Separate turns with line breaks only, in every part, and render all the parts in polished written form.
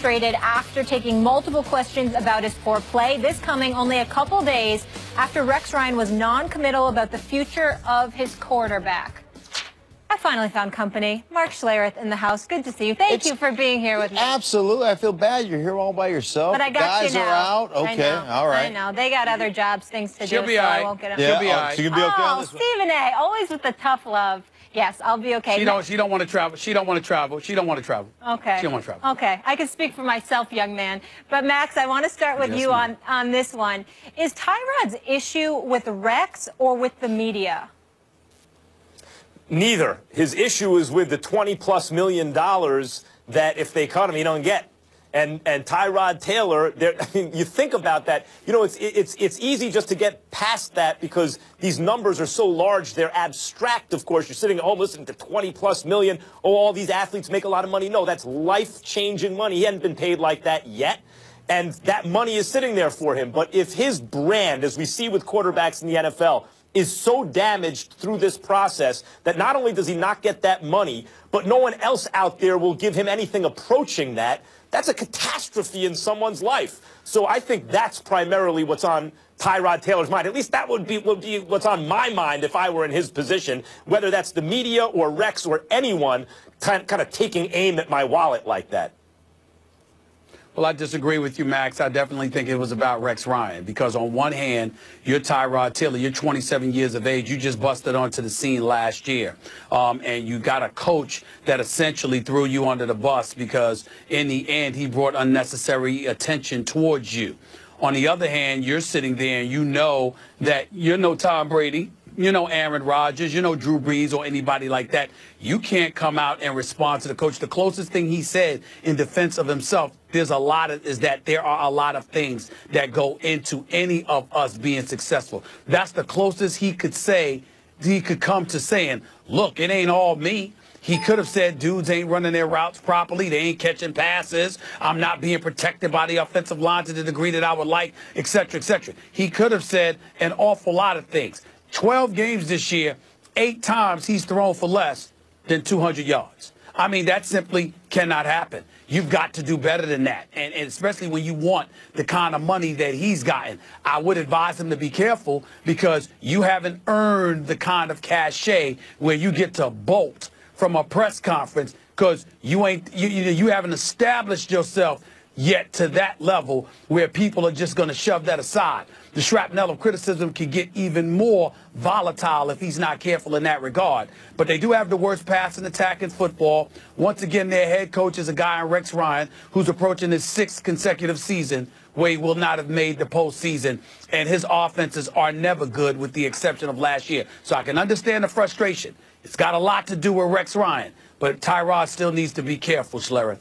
frustrated after taking multiple questions about his poor play. This coming only a couple days after Rex Ryan was non-committal about the future of his quarterback. I finally found company. Mark Schlereth in the house. Good to see you. Thank you for being here with me.
Absolutely. I feel bad you're here all by yourself.
But I got
Guys
you now.
are out. Okay. All right.
I know. They got other jobs, things to do, so I won't get them.
She'll be all right. She can be okay on this one.
Stephen A. Always with the tough love. Yes, I'll be okay.
She don't want to travel. She don't want to travel. She don't want to travel.
Okay.
She don't want to travel.
Okay. I can speak for myself, young man. But Max, I want to start with you on this one. Is Tyrod's issue with Rex or with the media?
Neither. His issue is with the $20+ million that if they cut him, he don't get. And Tyrod Taylor, I mean, you think about that. You know, it's easy just to get past that because these numbers are so large. They're abstract, of course. You're sitting at home listening to $20+ million. Oh, all these athletes make a lot of money. No, that's life-changing money. He hadn't been paid like that yet. And that money is sitting there for him. But if his brand, as we see with quarterbacks in the NFL, is so damaged through this process that not only does he not get that money, but no one else out there will give him anything approaching that, that's a catastrophe in someone's life. So I think that's primarily what's on Tyrod Taylor's mind. At least that would be what's on my mind if I were in his position, whether that's the media or Rex or anyone kind of taking aim at my wallet like that.
Well, I disagree with you, Max. I definitely think it was about Rex Ryan because on one hand, you're Tyrod Taylor. You're 27 years of age. You just busted onto the scene last year. And you got a coach that essentially threw you under the bus because in the end, he brought unnecessary attention towards you. On the other hand, you're sitting there and you know that you're no Tom Brady. You know Aaron Rodgers, you know Drew Brees or anybody like that. You can't come out and respond to the coach. The closest thing he said in defense of himself, there are a lot of things that go into any of us being successful. That's the closest he could come to saying, look, it ain't all me. He could have said dudes ain't running their routes properly. They ain't catching passes. I'm not being protected by the offensive line to the degree that I would like, et cetera, et cetera. He could have said an awful lot of things. 12 games this year, 8 times he's thrown for less than 200 yards. I mean, that simply cannot happen. You've got to do better than that, and especially when you want the kind of money that he's gotten. I would advise him to be careful because you haven't earned the kind of cachet where you get to bolt from a press conference because you haven't established yourself yet to that level where people are just going to shove that aside. The shrapnel of criticism can get even more volatile if he's not careful in that regard. But they do have the worst passing attack in football. Once again, their head coach is a guy in Rex Ryan who's approaching his 6th consecutive season where he will not have made the postseason. And his offenses are never good with the exception of last year. So I can understand the frustration. It's got a lot to do with Rex Ryan. But Tyrod still needs to be careful, Schlereth.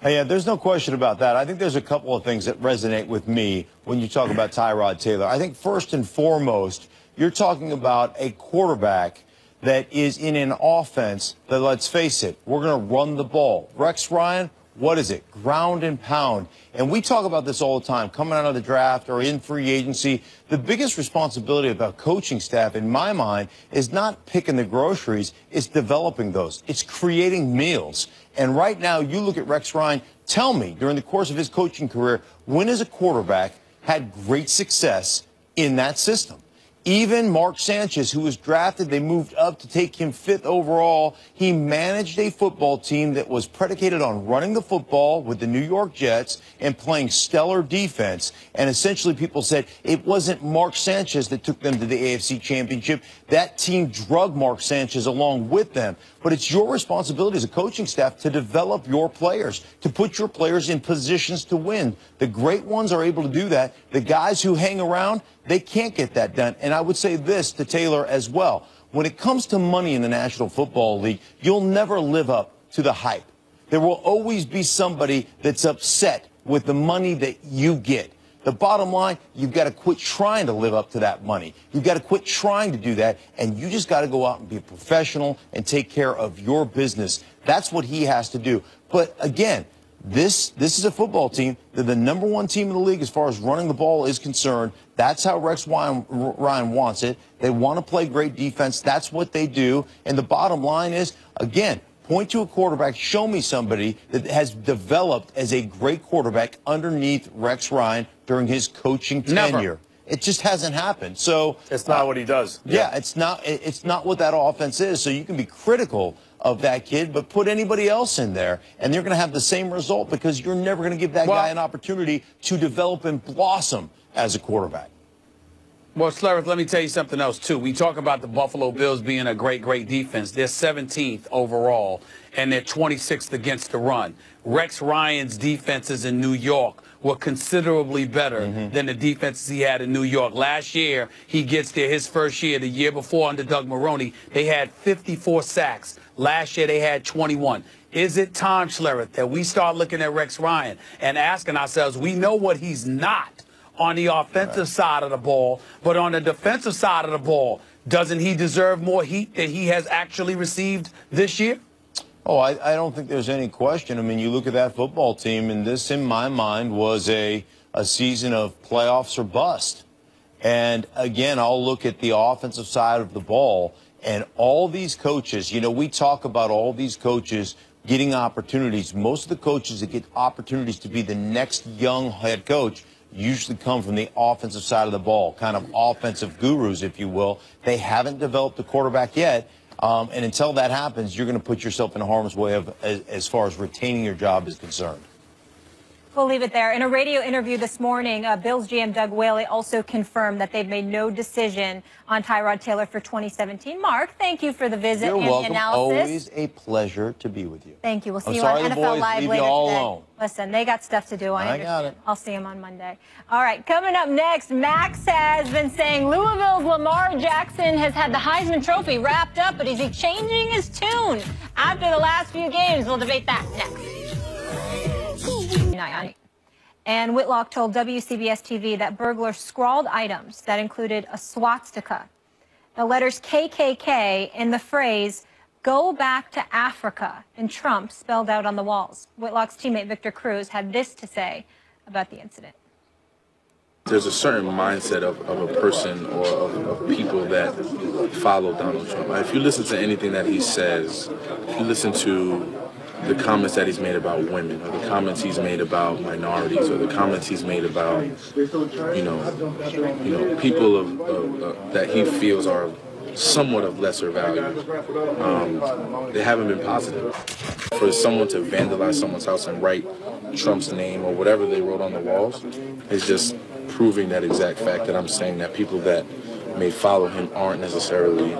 Yeah, there's no question about that. I think there's a couple of things that resonate with me when you talk about Tyrod Taylor. I think first and foremost, you're talking about a quarterback that is in an offense that, let's face it, we're going to run the ball. Rex Ryan, what is it? Ground and pound. And we talk about this all the time, coming out of the draft or in free agency. The biggest responsibility of a coaching staff, in my mind, is not picking the groceries, it's developing those. It's creating meals. And right now, you look at Rex Ryan, tell me, during the course of his coaching career, when has a quarterback had great success in that system? Even Mark Sanchez, who was drafted, they moved up to take him 5th overall. He managed a football team that was predicated on running the football with the New York Jets and playing stellar defense. And essentially people said it wasn't Mark Sanchez that took them to the AFC Championship. That team drug Mark Sanchez along with them. But it's your responsibility as a coaching staff to develop your players, to put your players in positions to win. The great ones are able to do that. The guys who hang around, they can't get that done. And I would say this to Taylor as well. When it comes to money in the National Football League, you'll never live up to the hype. There will always be somebody that's upset with the money that you get. The bottom line, you've got to quit trying to live up to that money. You've got to quit trying to do that, and you just got to go out and be a professional and take care of your business. That's what he has to do. But again, this is a football team. They're the #1 team in the league as far as running the ball is concerned. That's how Rex Ryan wants it. They want to play great defense. That's what they do. And the bottom line is, again, Point to a quarterback, show me somebody that has developed as a great quarterback underneath Rex Ryan during his coaching tenure.
Never.
It just hasn't happened. So
it's not what he does.
Yeah, it's not what that offense is. So you can be critical of that kid, but put anybody else in there, and they're going to have the same result because you're never going to give that guy an opportunity to develop and blossom as a quarterback.
Well, Schlereth, let me tell you something else, too. We talk about the Buffalo Bills being a great, great defense. They're 17th overall, and they're 26th against the run. Rex Ryan's defenses in New York were considerably better than the defenses he had in New York. Last year, he gets there his first year. The year before under Doug Marrone, they had 54 sacks. Last year, they had 21. Is it time, Schlereth, that we start looking at Rex Ryan and asking ourselves, we know what he's not on the offensive side of the ball, but on the defensive side of the ball, doesn't he deserve more heat than he has actually received this year?
Oh, I don't think there's any question. I mean, you look at that football team, and this, in my mind, was a season of playoffs or bust. And, again, I'll look at the offensive side of the ball, and all these coaches, you know, we talk about all these coaches getting opportunities. Most of the coaches that get opportunities to be the next young head coach usually come from the offensive side of the ball, kind of offensive gurus, if you will. They haven't developed a quarterback yet, and until that happens, you're going to put yourself in harm's way as far as retaining your job is concerned.
We'll leave it there. In a radio interview this morning, Bills GM Doug Whaley also confirmed that they've made no decision on Tyrod Taylor for 2017. Mark, thank you for the visit and the analysis.
Always a pleasure to be with you.
Thank you. We'll see you on NFL Live later today. Listen, they got stuff to do. I got it. I'll see them on Monday. All right, coming up next, Max has been saying Louisville's Lamar Jackson has had the Heisman Trophy wrapped up, but is he changing his tune after the last few games? We'll debate that next. And Whitlock told WCBS-TV that burglars scrawled items that included a swastika, the letters KKK, and the phrase, "Go back to Africa," and Trump spelled out on the walls. Whitlock's teammate Victor Cruz had this to say about the incident.
There's a certain mindset of a person or of people that follow Donald Trump. If you listen to anything that he says, if you listen to the comments that he's made about women, or the comments he's made about minorities, or the comments he's made about, you know, people that he feels are somewhat of lesser value, they haven't been positive. For someone to vandalize someone's house and write Trump's name or whatever they wrote on the walls is just proving that exact fact that I'm saying, that people that may follow him aren't necessarily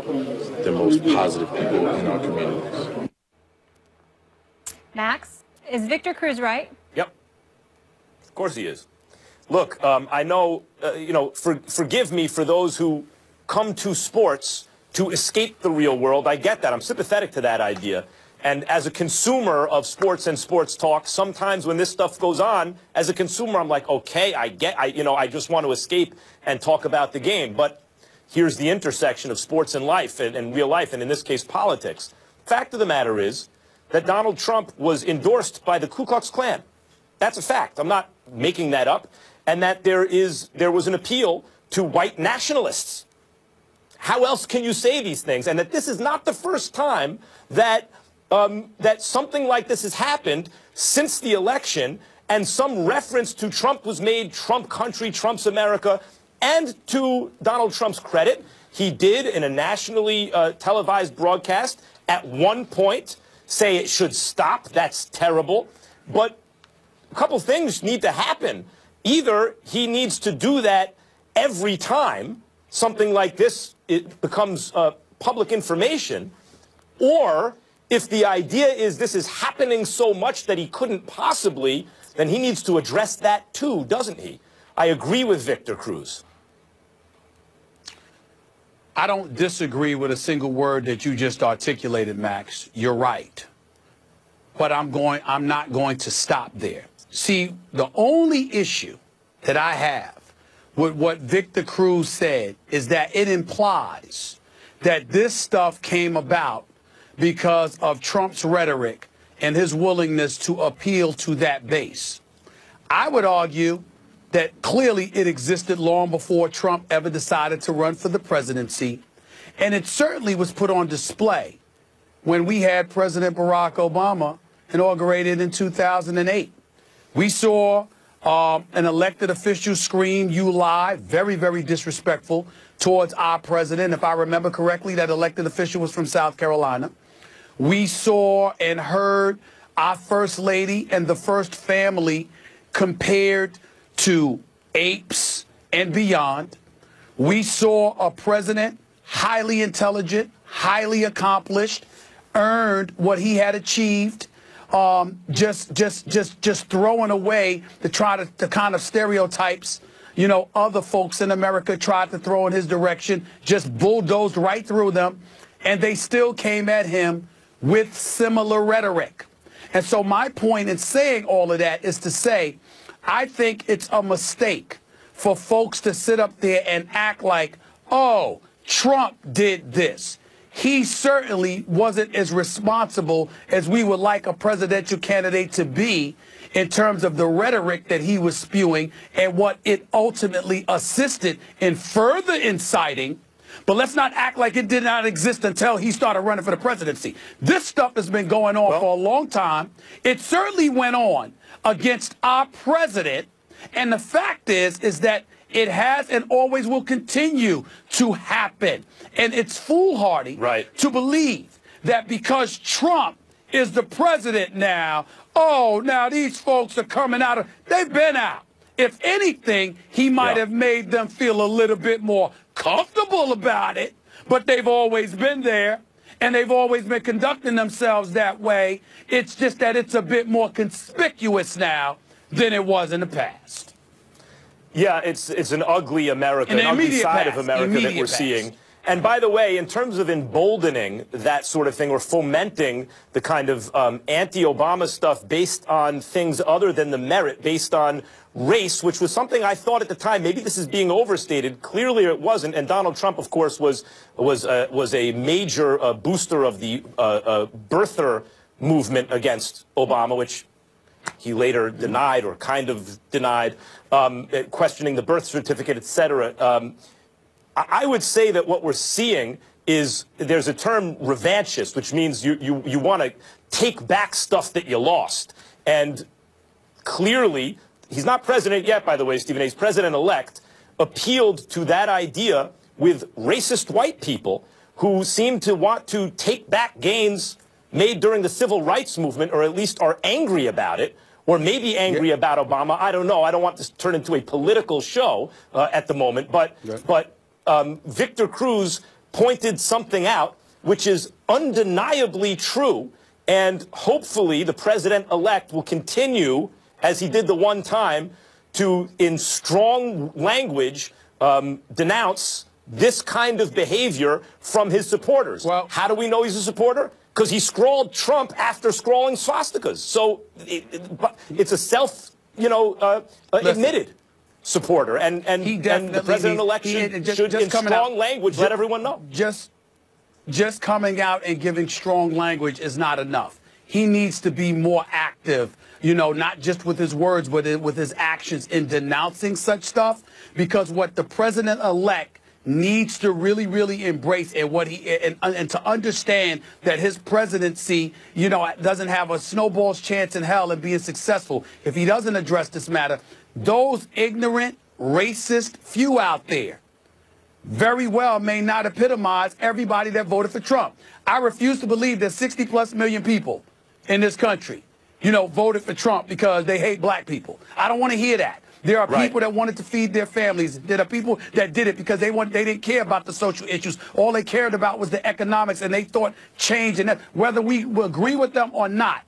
the most positive people in our communities.
Max, is Victor Cruz right?
Yep. Of course he is. Look, I know, you know, forgive me for those who come to sports to escape the real world. I get that. I'm sympathetic to that idea. And as a consumer of sports and sports talk, sometimes when this stuff goes on, as a consumer, I'm like, okay, I just want to escape and talk about the game. But here's the intersection of sports and life and real life, and in this case, politics. Fact of the matter is that Donald Trump was endorsed by the Ku Klux Klan. That's a fact. I'm not making that up. And that there was an appeal to white nationalists. How else can you say these things? And that this is not the first time that that something like this has happened since the election, and some reference to Trump was made, Trump country, Trump's America. And to Donald Trump's credit, he did, in a nationally televised broadcast, at one point say it should stop. That's terrible. But a couple things need to happen. Either he needs to do that every time something like this becomes public information, or if the idea is this is happening so much that he couldn't possibly, then he needs to address that too, doesn't he? I agree with Victor Cruz.
I don't disagree with a single word that you just articulated, Max. You're right. But I'm not going to stop there. See, the only issue that I have with what Victor Cruz said is that it implies that this stuff came about because of Trump's rhetoric and his willingness to appeal to that base. I would argue that clearly it existed long before Trump ever decided to run for the presidency, and it certainly was put on display when we had President Barack Obama inaugurated in 2008. We saw an elected official scream "You lie," very, very disrespectful towards our president. If I remember correctly, that elected official was from South Carolina. We saw and heard our First Lady and the First Family compared to apes and beyond. We saw a president highly intelligent, highly accomplished, earned what he had achieved, just throwing away to try to kind of stereotypes, you know, other folks in America tried to throw in his direction, just bulldozed right through them, and they still came at him with similar rhetoric. And so my point in saying all of that is to say, I think it's a mistake for folks to sit up there and act like, oh, Trump did this. He certainly wasn't as responsible as we would like a presidential candidate to be in terms of the rhetoric that he was spewing and what it ultimately assisted in further inciting. But let's not act like it did not exist until he started running for the presidency. This stuff has been going on for a long time. It certainly went on against our president. And the fact is that it has and always will continue to happen. And it's foolhardy to believe that because Trump is the president now, oh, now these folks are coming out of, they've been out. If anything, he might have made them feel a little bit more comfortable about it, but they've always been there, and they've always been conducting themselves that way. It's just that it's a bit more conspicuous now than it was in the past.
Yeah, it's an ugly America, an ugly side of America that we're seeing. And by the way, in terms of emboldening that sort of thing or fomenting the kind of anti-Obama stuff based on things other than the merit, based on race, which was something I thought at the time, maybe this is being overstated. Clearly it wasn't. And Donald Trump, of course, was a major booster of the birther movement against Obama, which he later denied or kind of denied, questioning the birth certificate, etc. I would say that what we're seeing is there's a term revanchist, which means you want to take back stuff that you lost. And clearly, he's not president yet, by the way, Stephen A. He's president-elect, appealed to that idea with racist white people who seem to want to take back gains made during the civil rights movement, or at least are angry about it, or maybe angry about Obama. I don't know. I don't want this to turn into a political show at the moment. But Victor Cruz pointed something out which is undeniably true, and hopefully the president-elect will continue, as he did the one time, to, in strong language, denounce this kind of behavior from his supporters. Well, how do we know he's a supporter? Because he scrawled Trump after scrawling swastikas. So it's a admitted supporter. And the president-elect should in strong language, let everyone know.
Just coming out and giving strong language is not enough. He needs to be more active, not just with his words, but with his actions in denouncing such stuff. Because what the president-elect needs to really, really embrace and to understand that his presidency, doesn't have a snowball's chance in hell of being successful if he doesn't address this matter. Those ignorant, racist few out there very well may not epitomize everybody that voted for Trump. I refuse to believe that 60+ million people in this country, voted for Trump because they hate black people. I don't want to hear that. There are people that wanted to feed their families. There are people that did it because they didn't care about the social issues. All they cared about was the economics, and they thought change. And that, whether we agree with them or not,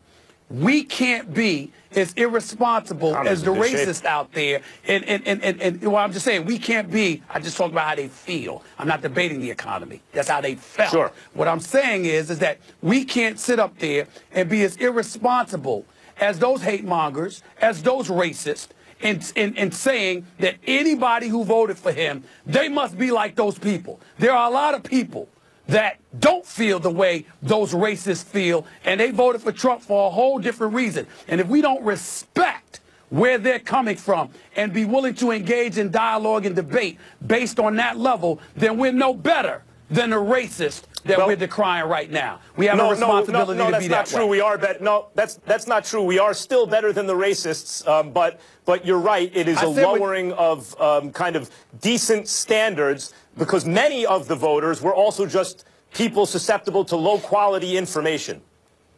we can't be as irresponsible as the racists out there. And well, I'm just saying, we can't be. I just talk about how they feel. I'm not debating the economy. That's how they felt. Sure. What I'm saying is that we can't sit up there and be as irresponsible as those hate mongers, as those racists, in saying that anybody who voted for him, they must be like those people. There are a lot of people that don't feel the way those racists feel, and they voted for Trump for a whole different reason. And if we don't respect where they're coming from and be willing to engage in dialogue and debate based on that level, then we're no better than a racist that we're decrying right now. We have a responsibility to be that way.
That's not true. We are that's not true. We are still better than the racists, but you're right. It is a lowering of kind of decent standards because many of the voters were also just people susceptible to low-quality information.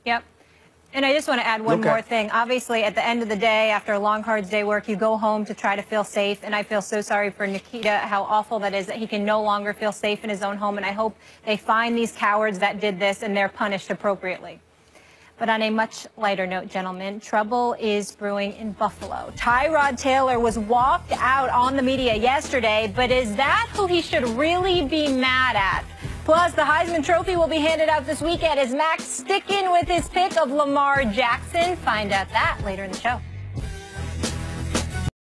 Yep. And I just want to add one more thing. Obviously, at the end of the day, after a long, hard day work, you go home to try to feel safe. And I feel so sorry for Nikita, how awful that is that he can no longer feel safe in his own home. And I hope they find these cowards that did this and they're punished appropriately. But on a much lighter note, gentlemen, trouble is brewing in Buffalo. Tyrod Taylor was walked out on the media yesterday, but is that who he should really be mad at? Plus, the Heisman Trophy will be handed out this weekend. Is Max sticking with his pick of Lamar Jackson? Find out that later in the show.